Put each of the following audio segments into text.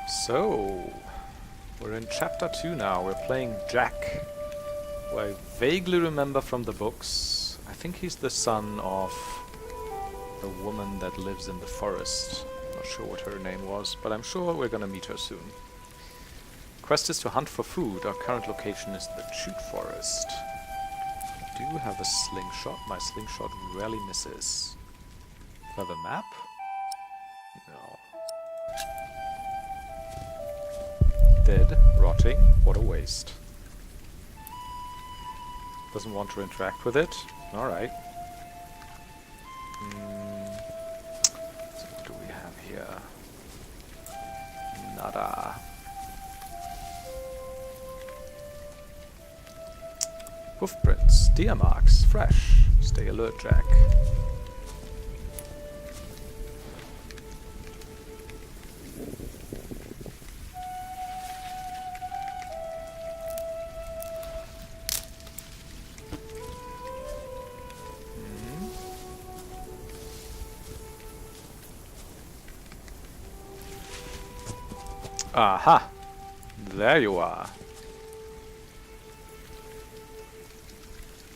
So, we're in chapter 2 now. We're playing Jack, who I vaguely remember from the books. I think he's the son of the woman that lives in the forest. Not sure what her name was, but I'm sure we're gonna meet her soon. Quest is to hunt for food. Our current location is the Chute Forest. I do have a slingshot. My slingshot rarely misses. Do I have a map? No. Dead, rotting, what a waste. Doesn't want to interact with it? Alright. So what do we have here? Nada. Hoofprints, deer marks, fresh. Stay alert, Jack. Aha! There you are.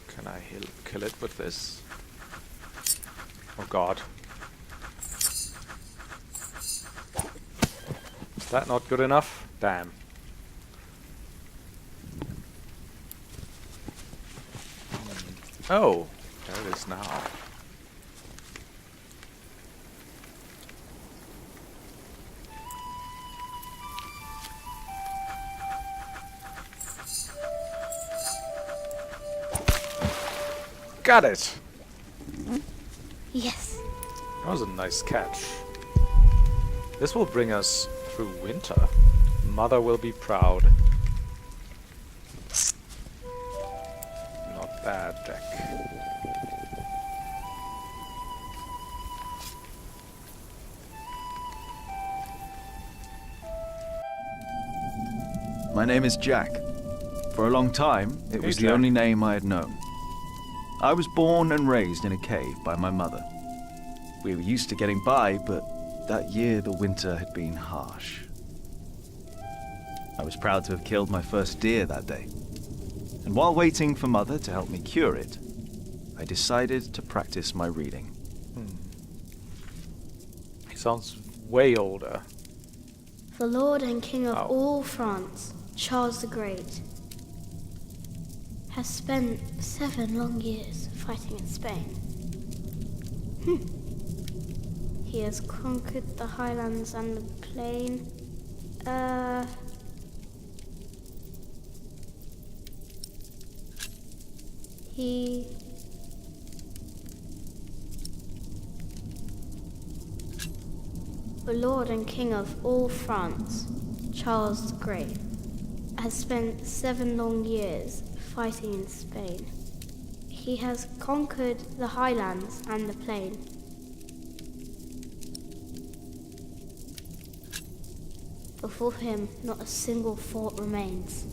Can I kill it with this? Oh god. Is that not good enough? Damn. Oh, there it is now. Got it! Yes. That was a nice catch. This will bring us through winter. Mother will be proud. Not bad, Jack. My name is Jack. For a long time, it was the only name I had known. I was born and raised in a cave by my mother. We were used to getting by, but that year the winter had been harsh. I was proud to have killed my first deer that day. And while waiting for Mother to help me cure it, I decided to practice my reading. He sounds way older. The Lord and King of all France, Charles the Great, has spent 7 long years fighting in Spain. He has conquered the highlands and the plain. The Lord and King of all France, Charles the Great, has spent 7 long years fighting in Spain. He has conquered the highlands and the plain. Before him, not a single fort remains.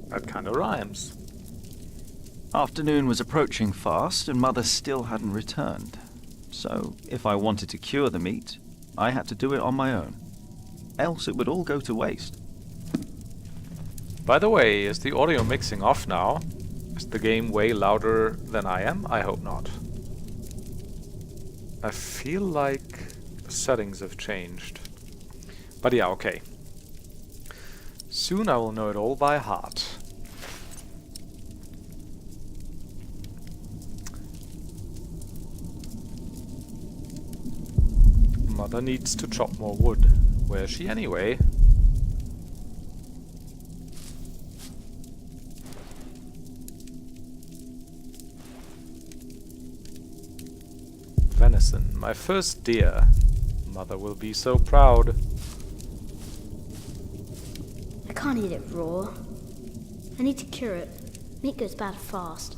That kind of rhymes. Afternoon was approaching fast, and Mother still hadn't returned. So, if I wanted to cure the meat, I had to do it on my own. Else it would all go to waste. By the way, is the audio mixing off now? Is the game way louder than I am? I hope not. I feel like the settings have changed. But yeah, okay. Soon I will know it all by heart. Mother needs to chop more wood. Where is she anyway? Venison, my first deer. Mother will be so proud. I can't eat it raw. I need to cure it. Meat goes bad fast.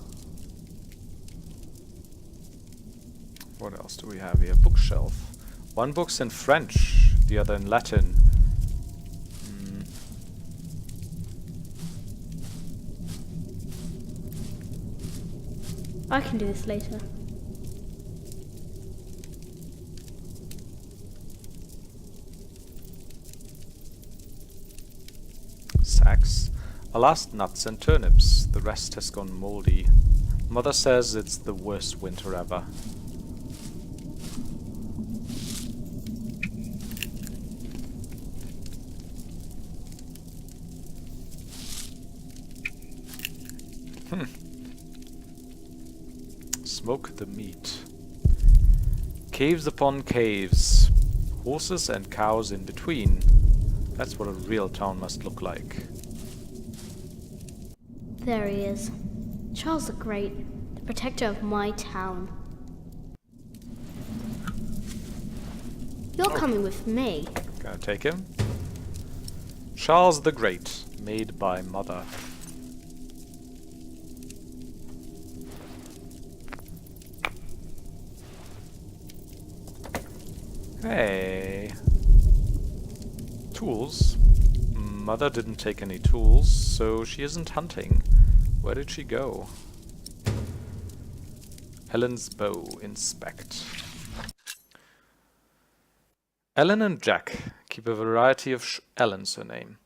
What else do we have here? Bookshelf. One book's in French, the other in Latin. I can do this later. sacks are last nuts and turnips. The rest has gone moldy. Mother says it's the worst winter ever. Smoke the meat. Caves upon caves. Horses and cows in between. That's what a real town must look like. There he is. Charles the Great, the protector of my town. You're coming with me. Gonna take him. Charles the Great, made by Mother. Hey. Tools. Mother didn't take any tools, so she isn't hunting. Where did she go? Helen's bow. Inspect. Ellen and Jack keep a variety of Ellen's her name.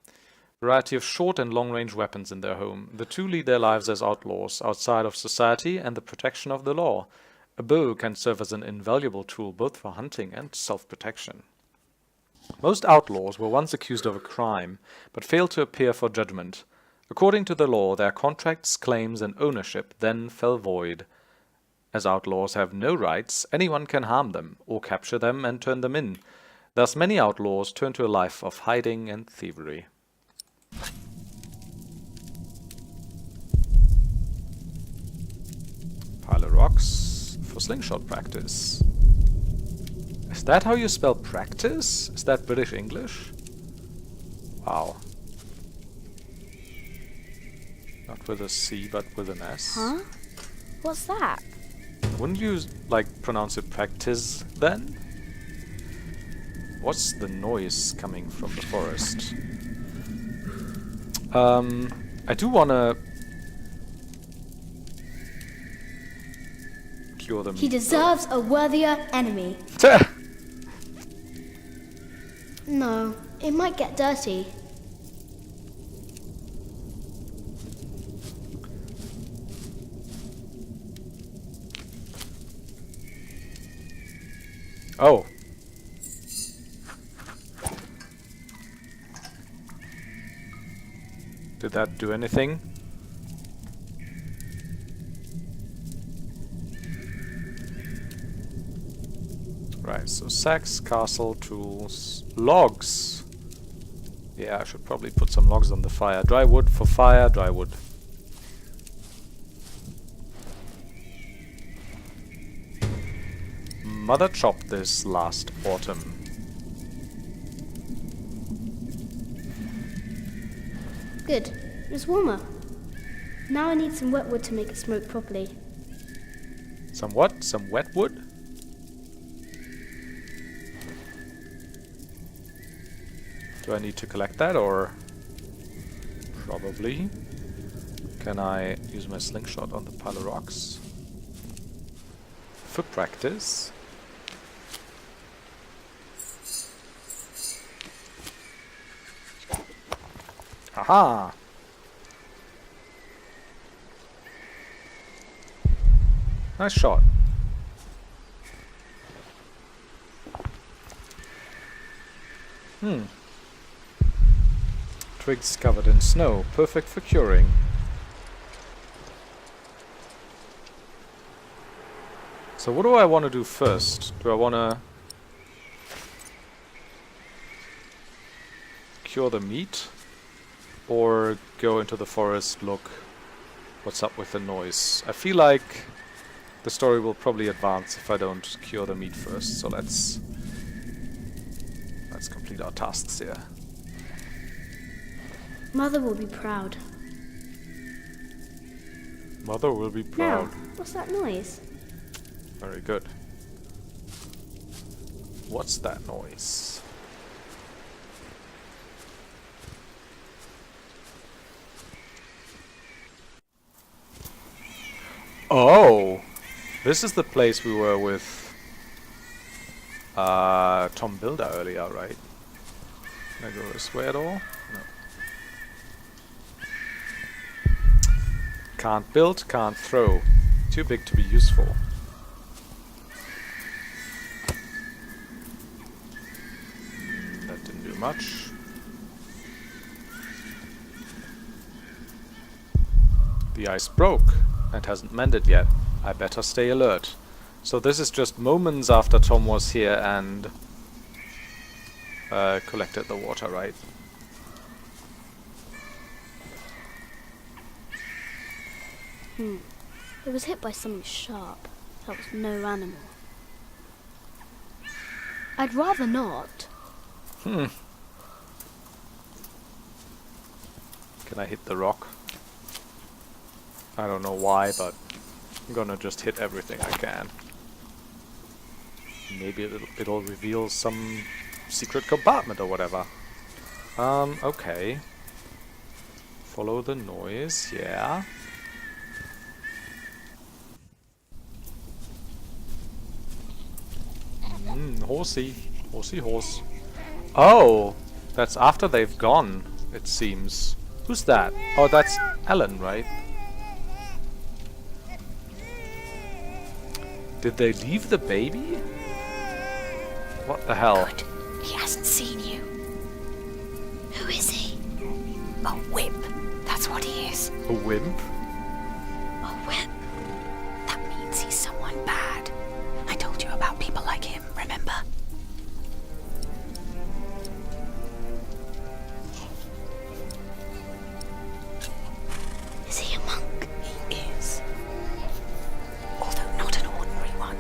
Variety of short and long-range weapons in their home. The two lead their lives as outlaws, outside of society and the protection of the law. A bow can serve as an invaluable tool both for hunting and self-protection. Most outlaws were once accused of a crime, but failed to appear for judgment. According to the law, their contracts, claims, and ownership then fell void. As outlaws have no rights, anyone can harm them, or capture them and turn them in. Thus many outlaws turn to a life of hiding and thievery. Pile of rocks for slingshot practice. Is that how you spell practice? Is that British English? Wow. Not with a C, but with an S. Huh? What's that? Wouldn't you, like, pronounce it practice then? What's the noise coming from the forest? I do wanna cure them. He deserves a worthier enemy. No, it might get dirty. Oh. Did that do anything? Right, so sacks, castle, tools, logs. Yeah, I should probably put some logs on the fire. Dry wood for fire, dry wood. Mother chopped this last autumn. Good. It's warmer. Now I need some wet wood to make it smoke properly. Some what? Some wet wood? Do I need to collect that, or...? Probably. Can I use my slingshot on the pile of rocks? For practice. Aha! Nice shot. Twigs covered in snow, perfect for curing. So what do I want to do first? Do I want to cure the meat? Or go into the forest, look what's up with the noise? I feel like the story will probably advance if I don't cure the meat first, so let's complete our tasks here. Mother will be proud. Mother will be proud. Now, what's that noise? Very good. What's that noise? Oh! This is the place we were with Tom Builder earlier, right? Can I go this way at all? No. Can't build, can't throw. Too big to be useful. That didn't do much. The ice broke and hasn't mended yet. I better stay alert. So this is just moments after Tom was here and collected the water, right? It was hit by something sharp. That was no animal. I'd rather not. Can I hit the rock? I don't know why, but I'm gonna just hit everything I can. Maybe it'll reveal some secret compartment or whatever. Okay. Follow the noise, yeah. Horsey. Horsey horse. Oh! That's after they've gone, it seems. Who's that? Oh, that's Ellen, right? Did they leave the baby? What the hell? Good. He hasn't seen you. Who is he? A wimp. That's what he is. A wimp? A wimp. That means he's someone bad. I told you about people like him, remember? Is he a monk? He is. Although not an ordinary one.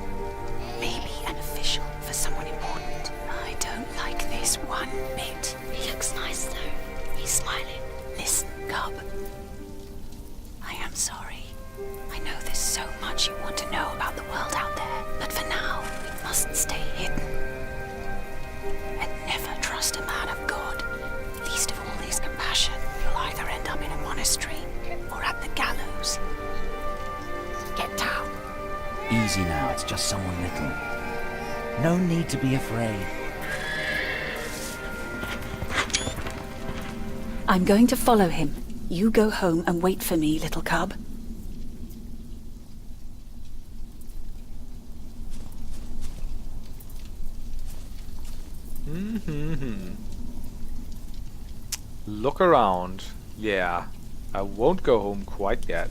Maybe an official for someone important. I don't like this one bit. He looks nice though. He's smiling. Listen, Cub. I am sorry. I know there's so much you want to know about the world out there, but for now, we must stay hidden. And never trust a man of God. Least of all his compassion. You'll either end up in a monastery or at the gallows. Get down. Easy now, it's just someone little. No need to be afraid. I'm going to follow him. You go home and wait for me, little cub. Look around. Yeah. I won't go home quite yet.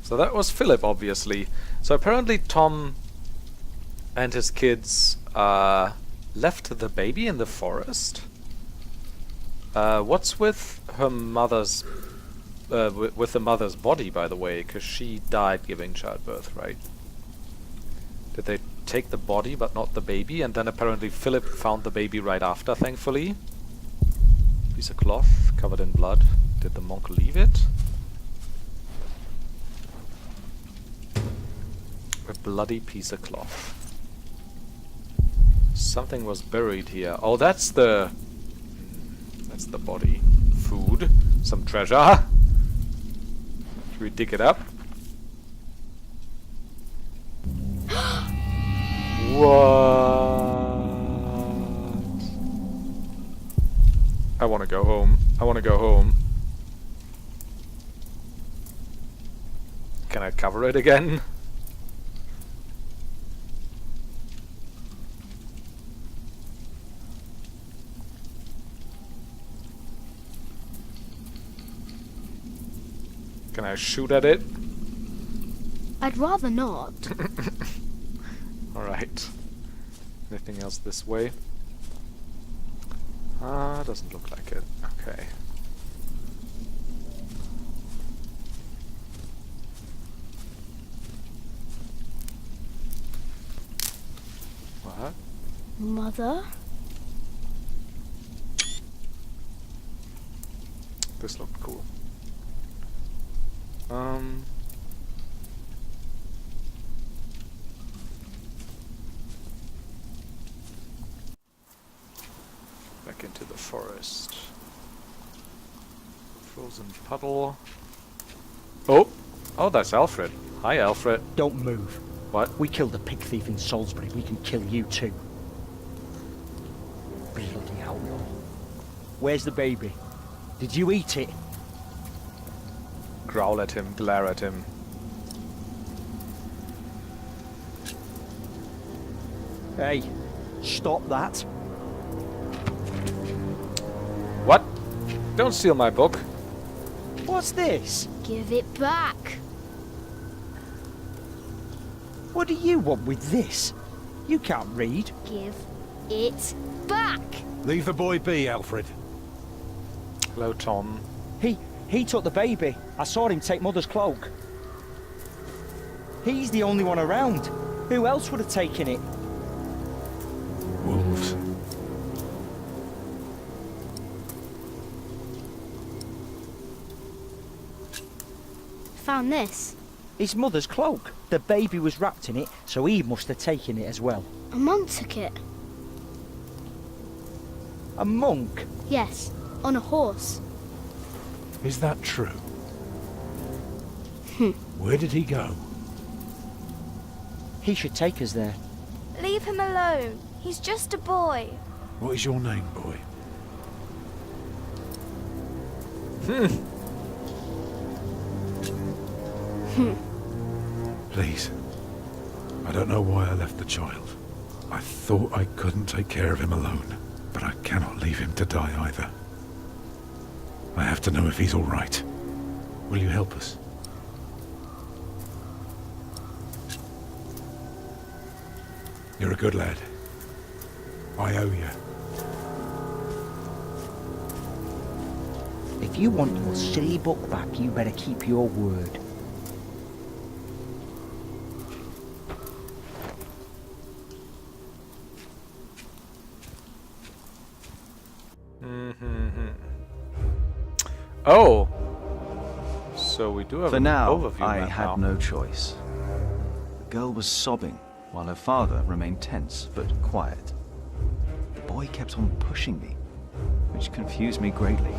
So that was Philip, obviously. So apparently Tom and his kids left the baby in the forest. What's with her mother's... with the mother's body, by the way? Because she died giving childbirth, right? Did they take the body but not the baby? And then apparently Philip found the baby right after, thankfully. Piece of cloth covered in blood. Did the monk leave it? A bloody piece of cloth. Something was buried here. Oh, that's the body. Food. Some treasure. Should we dig it up? What? I want to go home. I want to go home. Can I cover it again? Can I shoot at it? I'd rather not. Alright. Anything else this way? Doesn't look like it. Okay. What? Mother? This looked cool. Back into the forest. Frozen puddle. Oh! Oh, that's Alfred. Hi, Alfred. Don't move. What? We killed a pig thief in Salisbury. We can kill you too. Bloody outlaw. Where's the baby? Did you eat it? growl at him, glare at him. Hey, stop that. What? Don't steal my book. What's this? Give it back. What do you want with this? You can't read. Give it back. Leave the boy be, Alfred. Hello, Tom. He took the baby. I saw him take Mother's cloak. He's the only one around. Who else would have taken it? Wolves. Found this. It's Mother's cloak. The baby was wrapped in it, so he must have taken it as well. A monk took it. A monk? Yes, on a horse. Is that true? Where did he go? He should take us there. Leave him alone. He's just a boy. What is your name, boy? Please. I don't know why I left the child. I thought I couldn't take care of him alone, but I cannot leave him to die either. I have to know if he's all right. Will you help us? You're a good lad. I owe you. If you want your silly book back, you better keep your word. Oh! So we do have For an now, overview I map had now. no choice. The girl was sobbing, while her father remained tense but quiet. The boy kept on pushing me, which confused me greatly.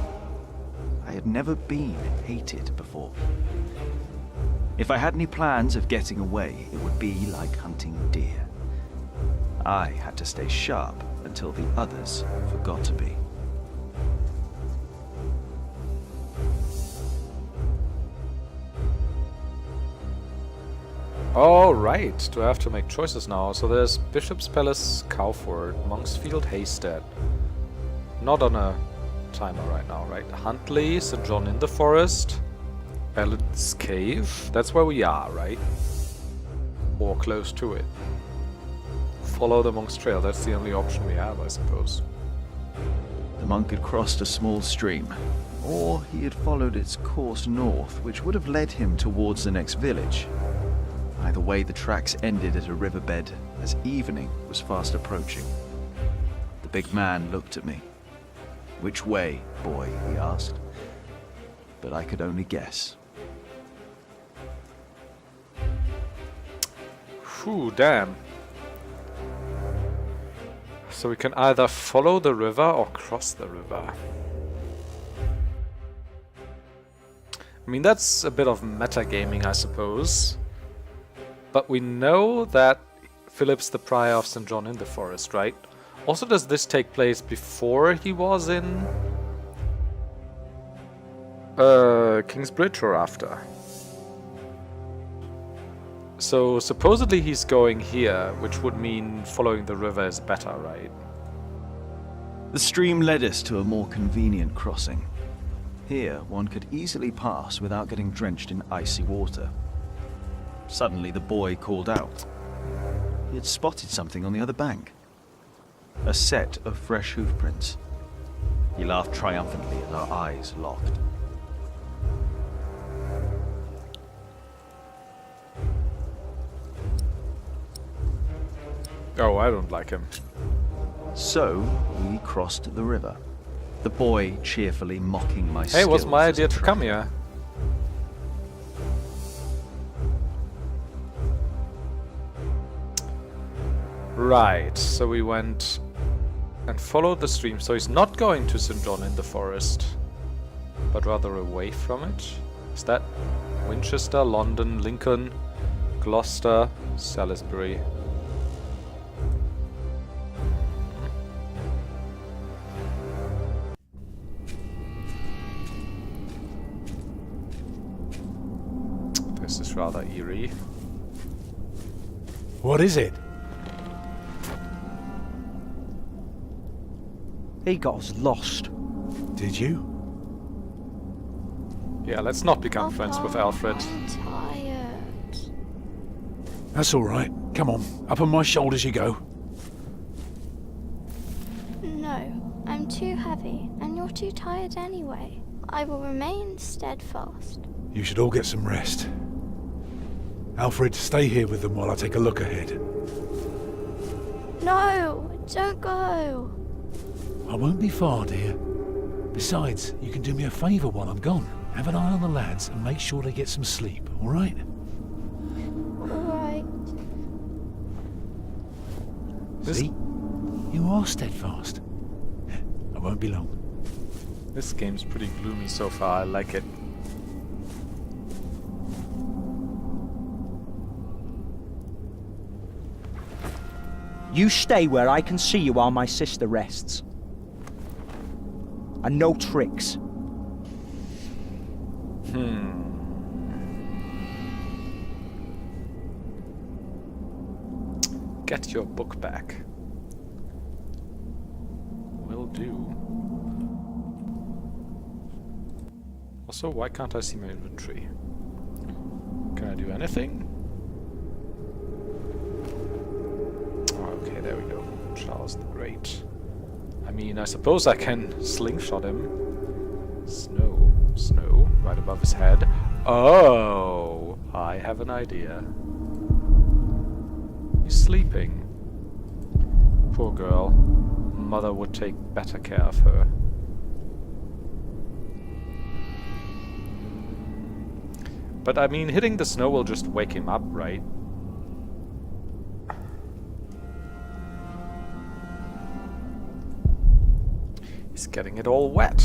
I had never been hated before. If I had any plans of getting away, it would be like hunting deer. I had to stay sharp until the others forgot to be. Alright, do I have to make choices now? So there's Bishop's Palace, Cowford, Monksfield, Haystead. Not on a timer right now, right? Huntley, St. John in the Forest, Ballard's Cave. That's where we are, right? Or close to it. Follow the monk's trail, that's the only option we have, I suppose. The monk had crossed a small stream, or he had followed its course north, which would have led him towards the next village. Either way, the tracks ended at a riverbed as evening was fast approaching. The big man looked at me. "Which way, boy?" he asked. But I could only guess. Whew, damn. So we can either follow the river or cross the river. I mean, that's a bit of metagaming, I suppose. But we know that Philip's the prior of St. John in the Forest, right? Also, does this take place before he was in Kingsbridge or after? So supposedly he's going here, which would mean following the river is better, right? The stream led us to a more convenient crossing. Here, one could easily pass without getting drenched in icy water. Suddenly, the boy called out. He had spotted something on the other bank. A set of fresh hoofprints. He laughed triumphantly as our eyes locked. Oh, I don't like him. So, we crossed the river. The boy cheerfully mocking my skills. Hey, what's my as a idea to come traveler. here? Right, so we went and followed the stream. So he's not going to St. John in the Forest, but rather away from it. Is that Winchester, London, Lincoln, Gloucester, Salisbury? rather eerie. What is it? He got us lost. Did you? Yeah, let's not become friends with Alfred. I'm tired. That's all right. Come on, up on my shoulders you go. No, I'm too heavy, and you're too tired anyway. I will remain steadfast. You should all get some rest. Alfred, stay here with them while I take a look ahead. No, don't go. I won't be far, dear. Besides, you can do me a favour while I'm gone. Have an eye on the lads and make sure they get some sleep, all right? All right. See? You are steadfast. I won't be long. This game's pretty gloomy so far, I like it. You stay where I can see you while my sister rests. And no tricks. Get your book back. Will do. Also, why can't I see my inventory? Can I do anything? Oh, okay, there we go. Charles the Great. I mean, I suppose I can slingshot him. Snow, right above his head. Oh, I have an idea. He's sleeping. Poor girl. Mother would take better care of her. But I mean, hitting the snow will just wake him up, right? He's getting it all wet.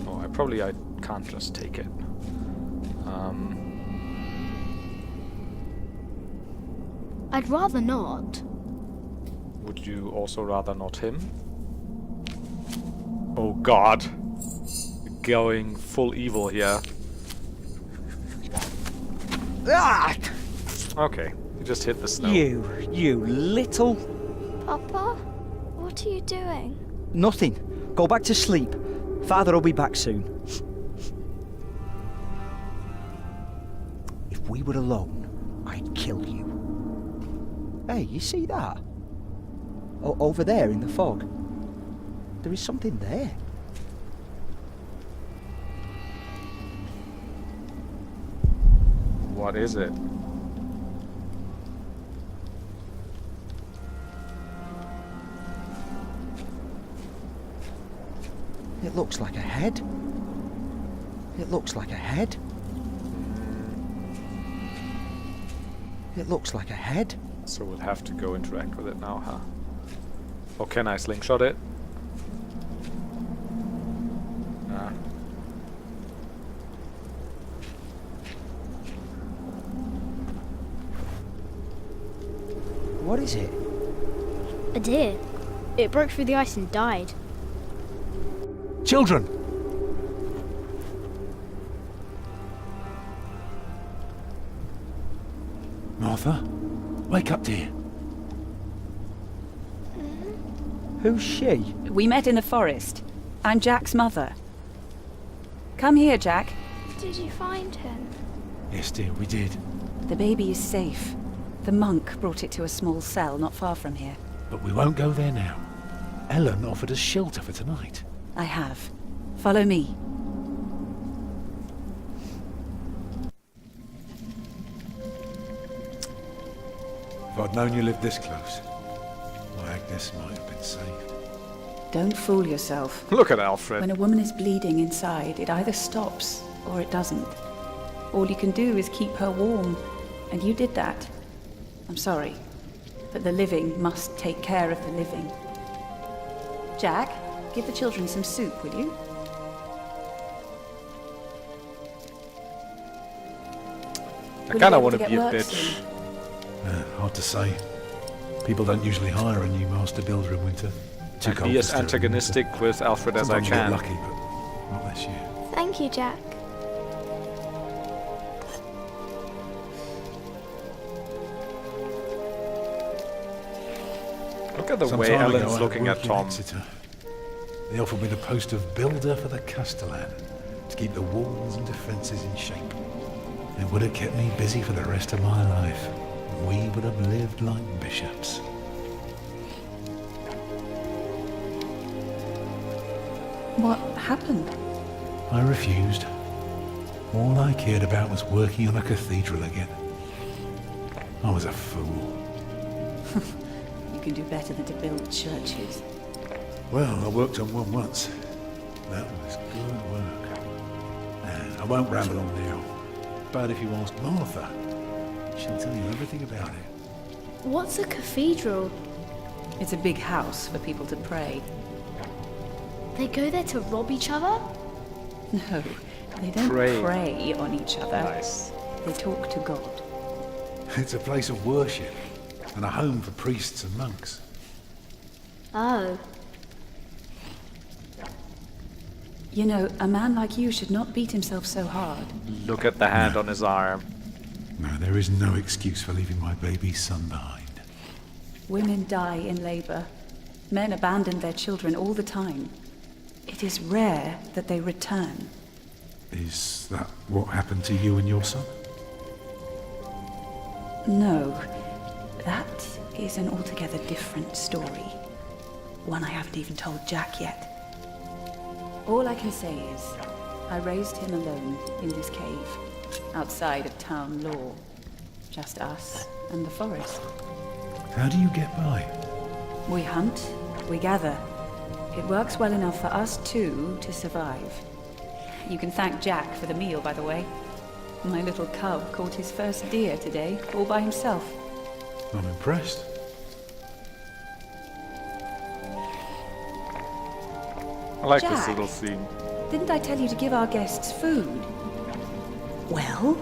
Oh, I can't just take it. I'd rather not. Would you also rather not him? Oh god. Going full evil here. Ah! Okay, you just hit the snow. You little... Papa, what are you doing? Nothing. Go back to sleep. Father will be back soon. If we were alone, I'd kill you. Hey, you see that? Over there in the fog. There is something there. What is it? It looks like a head. It looks like a head. It looks like a head. So we'll have to go interact with it now, huh? Or can I slingshot it? Nah. What is it? A deer. It broke through the ice and died. Children! Martha, wake up, dear. Who's she? We met in the forest. I'm Jack's mother. Come here, Jack. Did you find him? Yes, dear, we did. The baby is safe. The monk brought it to a small cell not far from here. But we won't go there now. Ellen offered us shelter for tonight. I have. Follow me. If I'd known you lived this close, my Agnes might have been saved. Don't fool yourself. Look at Alfred. When a woman is bleeding inside, it either stops or it doesn't. All you can do is keep her warm, and you did that. I'm sorry, but the living must take care of the living. Jack, give the children some soup, will you? I kind of want to be a bitch. Soon? Hard to say. People don't usually hire a new master builder in winter. Too And cold be to as stir in antagonistic winter. with Alfred as I Sometimes you get can. lucky, but not this year. Thank you, Jack. Look at the Some way time ago, Ellen's I looking at worked in Tom. Exeter. They offered me the post of builder for the Castellan to keep the walls and defences in shape. It would have kept me busy for the rest of my life. We would have lived like bishops. What happened? I refused. All I cared about was working on a cathedral again. I was a fool. You can do better than to build churches. Well, I worked on one once. That was good work. I won't ramble on now. But if you ask Martha, she'll tell you everything about it. What's a cathedral? It's a big house for people to pray. They go there to rob each other? No, they don't Pray. pray on each other. Nice. They talk to God. It's a place of worship and a home for priests and monks. Oh. You know, a man like you should not beat himself so hard. Look at the hand on his arm. No, there is no excuse for leaving my baby son behind. Women die in labor. Men abandon their children all the time. It is rare that they return. Is that what happened to you and your son? No, that is an altogether different story. One I haven't even told Jack yet. All I can say is, I raised him alone in this cave, outside of town law. Just us and the forest. How do you get by? We hunt, we gather. It works well enough for us two to survive. You can thank Jack for the meal, by the way. My little cub caught his first deer today, all by himself. I'm impressed. I like this Jack. little scene. Didn't I tell you to give our guests food? Well?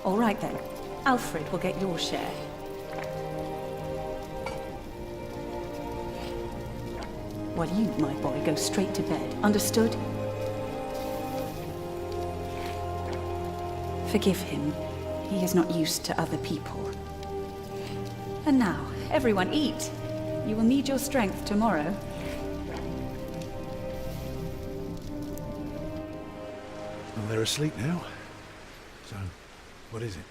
All right then. Alfred will get your share. While you, my boy, go straight to bed. Understood? Forgive him. He is not used to other people. And now, everyone eat. You will need your strength tomorrow. Well, they're asleep now. So, what is it?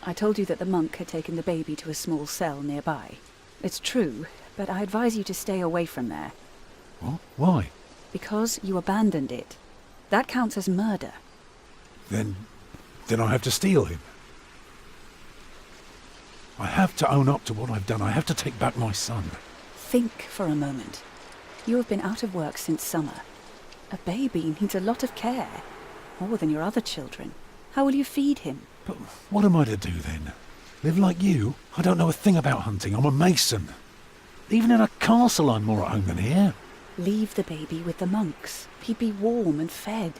I told you that the monk had taken the baby to a small cell nearby. It's true, but I advise you to stay away from there. What? Why? Because you abandoned it. That counts as murder. Then I have to steal him. I have to own up to what I've done. I have to take back my son. Think for a moment. You have been out of work since summer. A baby needs a lot of care. More than your other children. How will you feed him? But what am I to do then? Live like you? I don't know a thing about hunting. I'm a mason. Even in a castle I'm more at home than here. Leave the baby with the monks. He'd be warm and fed.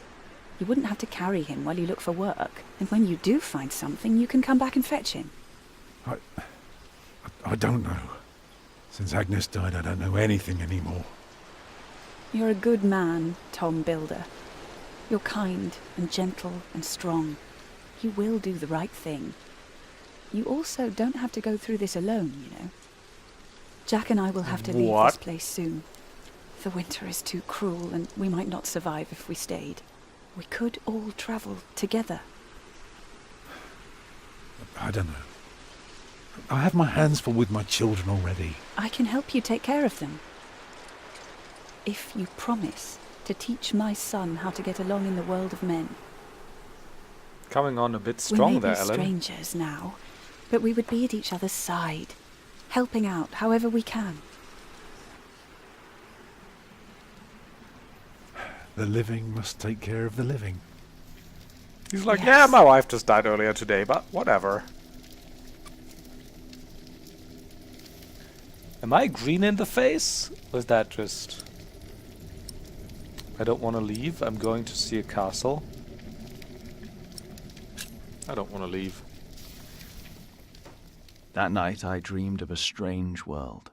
You wouldn't have to carry him while you look for work. And when you do find something, you can come back and fetch him. I don't know. Since Agnes died, I don't know anything anymore. You're a good man, Tom Builder. You're kind and gentle and strong. You will do the right thing. You also don't have to go through this alone, you know. Jack and I will have to leave this place soon. The winter is too cruel, and we might not survive if we stayed. We could all travel together. I don't know. I have my hands full with my children already. I can help you take care of them. If you promise to teach my son how to get along in the world of men. Coming on a bit strong there, We may be Ellen. strangers now, but we would be at each other's side, helping out however we can. The living must take care of the living. He's like, Yes. yeah, my wife just died earlier today, but whatever. Am I green in the face? Or is that just... I don't want to leave. I'm going to see a castle. I don't want to leave. That night I dreamed of a strange world.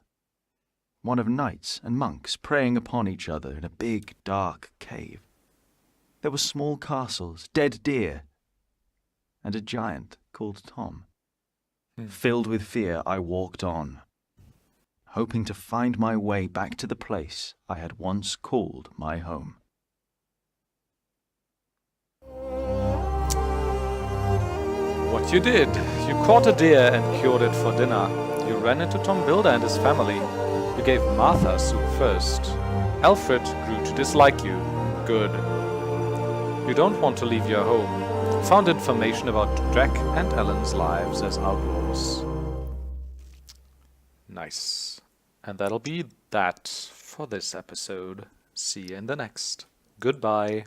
one of knights and monks preying upon each other in a big, dark cave. There were small castles, dead deer, and a giant called Tom. Filled with fear, I walked on, hoping to find my way back to the place I had once called my home. What you did? You caught a deer and cured it for dinner. You ran into Tom Builder and his family. You gave Martha soup first. Alfred grew to dislike you. Good. You don't want to leave your home. Found information about Jack and Ellen's lives as outlaws. Nice. And that'll be that for this episode. See you in the next. Goodbye.